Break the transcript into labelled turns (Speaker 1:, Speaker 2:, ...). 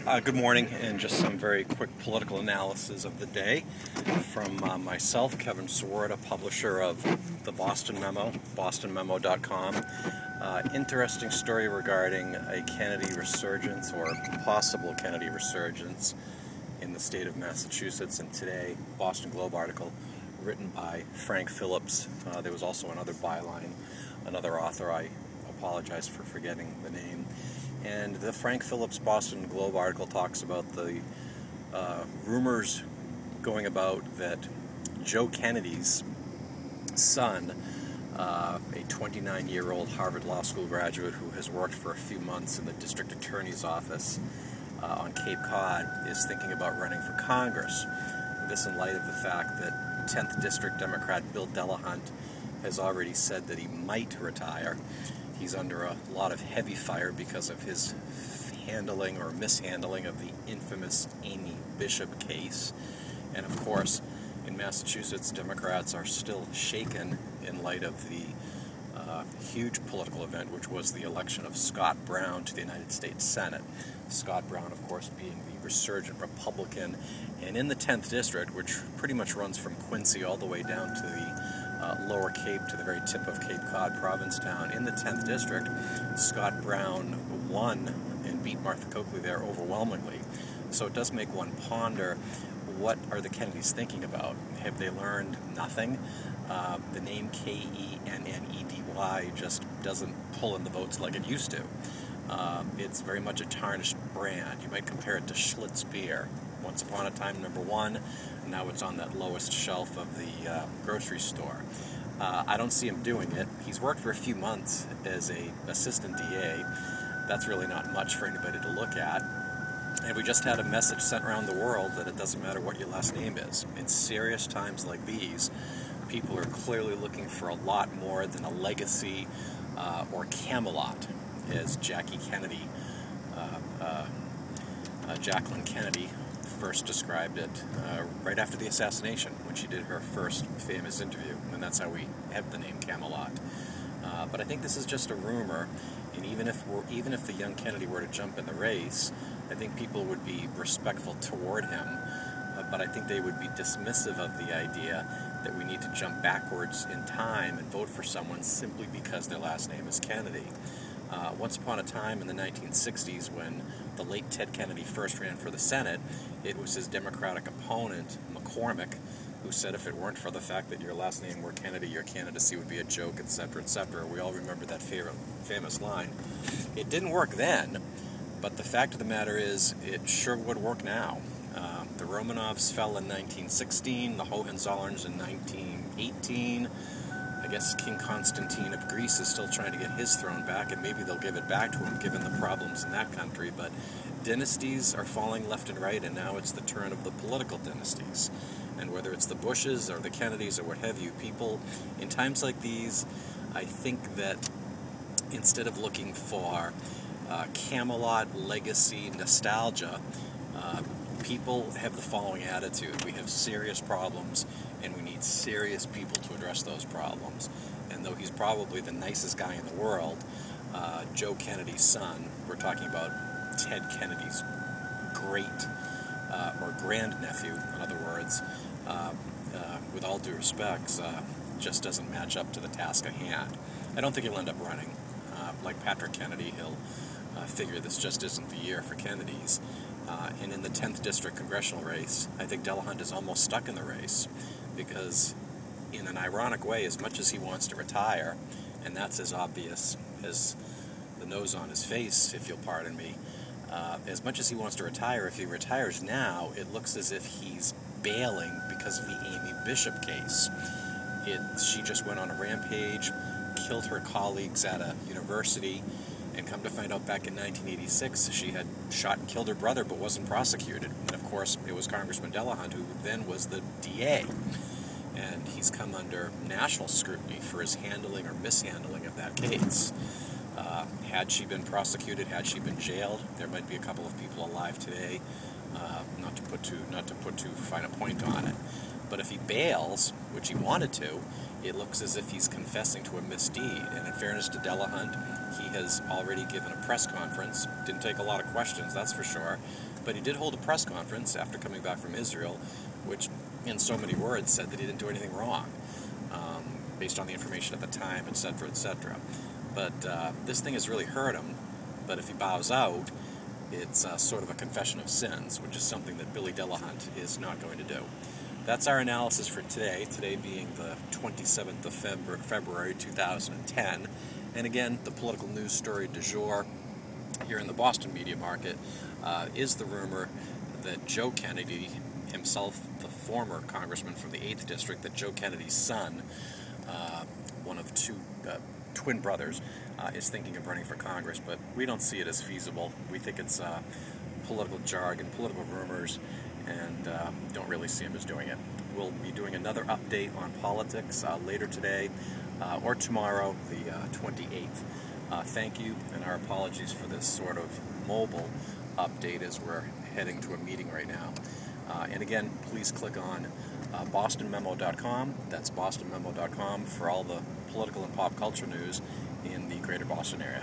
Speaker 1: Good morning, and just some very quick political analysis of the day from myself, Kevin Sawarda, publisher of the Boston Memo, bostonmemo.com. Interesting story regarding a Kennedy resurgence, or possible Kennedy resurgence, in the state of Massachusetts. And today, Boston Globe article written by Frank Phillips. There was also another byline, another author. I apologize for forgetting the name. And the Frank Phillips Boston Globe article talks about the rumors going about that Joe Kennedy's son, a 29-year-old Harvard Law School graduate who has worked for a few months in the district attorney's office on Cape Cod, is thinking about running for Congress. This in light of the fact that 10th District Democrat Bill Delahunt has already said that he might retire. He's under a lot of heavy fire because of his handling or mishandling of the infamous Amy Bishop case. And of course, in Massachusetts, Democrats are still shaken in light of the huge political event, which was the election of Scott Brown to the United States Senate. Scott Brown, of course, being the resurgent Republican, and in the 10th District, which pretty much runs from Quincy all the way down to the Lower Cape, to the very tip of Cape Cod, Provincetown. In the 10th District, Scott Brown won and beat Martha Coakley there overwhelmingly. So it does make one ponder, what are the Kennedys thinking about? Have they learned nothing? The name Kennedy just doesn't pull in the votes like it used to. It's very much a tarnished brand. You might compare it to Schlitz beer. Once upon a time, #1, now it's on that lowest shelf of the grocery store. I don't see him doing it. He's worked for a few months as an assistant DA. That's really not much for anybody to look at. And we just had a message sent around the world that it doesn't matter what your last name is. In serious times like these, people are clearly looking for a lot more than a legacy or Camelot, as Jacqueline Kennedy first described it right after the assassination, when she did her first famous interview, and that's how we have the name Camelot. But I think this is just a rumor, and even if the young Kennedy were to jump in the race, I think people would be respectful toward him, but I think they would be dismissive of the idea that we need to jump backwards in time and vote for someone simply because their last name is Kennedy. Once upon a time in the 1960s, when the late Ted Kennedy first ran for the Senate, it was his Democratic opponent, McCormick, who said if it weren't for the fact that your last name were Kennedy, your candidacy would be a joke, etc., etc. We all remember that famous line. It didn't work then, but the fact of the matter is, it sure would work now. The Romanovs fell in 1916, the Hohenzollerns in 1918. I guess King Constantine of Greece is still trying to get his throne back, and maybe they'll give it back to him given the problems in that country. But dynasties are falling left and right, and now it's the turn of the political dynasties. And whether it's the Bushes or the Kennedys or what have you, people in times like these, I think that instead of looking for Camelot, legacy, nostalgia, people have the following attitude: we have serious problems, and we need serious people to address those problems. And though he's probably the nicest guy in the world, Joe Kennedy's son, we're talking about Ted Kennedy's great or grandnephew, in other words, with all due respects, just doesn't match up to the task at hand. I don't think he'll end up running. Like Patrick Kennedy, he'll figure this just isn't the year for Kennedys. And in the 10th District congressional race, I think Delahunt is almost stuck in the race, because in an ironic way, as much as he wants to retire, and that's as obvious as the nose on his face, if you'll pardon me, as much as he wants to retire, if he retires now, it looks as if he's bailing because of the Amy Bishop case. She just went on a rampage, killed her colleagues at a university, and come to find out back in 1986, she had shot and killed her brother but wasn't prosecuted. And of course, it was Congressman Delahunt who then was the DA. And he's come under national scrutiny for his handling or mishandling of that case. Had she been prosecuted, had she been jailed, there might be a couple of people alive today. Not to put too fine a point on it. But if he bails, which he wanted to, it looks as if he's confessing to a misdeed. And in fairness to Delahunt, He has already given a press conference. Didn't take a lot of questions, that's for sure, but he did hold a press conference after coming back from Israel, which, in so many words, said that he didn't do anything wrong, based on the information at the time, etc., etc. But this thing has really hurt him. But if he bows out, it's sort of a confession of sins, which is something that Billy Delahunt is not going to do. That's our analysis for today, today being the 27th of February 2010. And again, the political news story du jour here in the Boston media market is the rumor that Joe Kennedy, himself the former congressman from the 8th District, that Joe Kennedy's son, one of two twin brothers, is thinking of running for Congress, but we don't see it as feasible. We think it's political jargon, political rumors, and don't really see him as doing it. We'll be doing another update on politics later today or tomorrow, the 28th. Thank you, and our apologies for this sort of mobile update as we're heading to a meeting right now. And again, please click on bostonmemo.com. That's bostonmemo.com for all the political and pop culture news in the greater Boston area.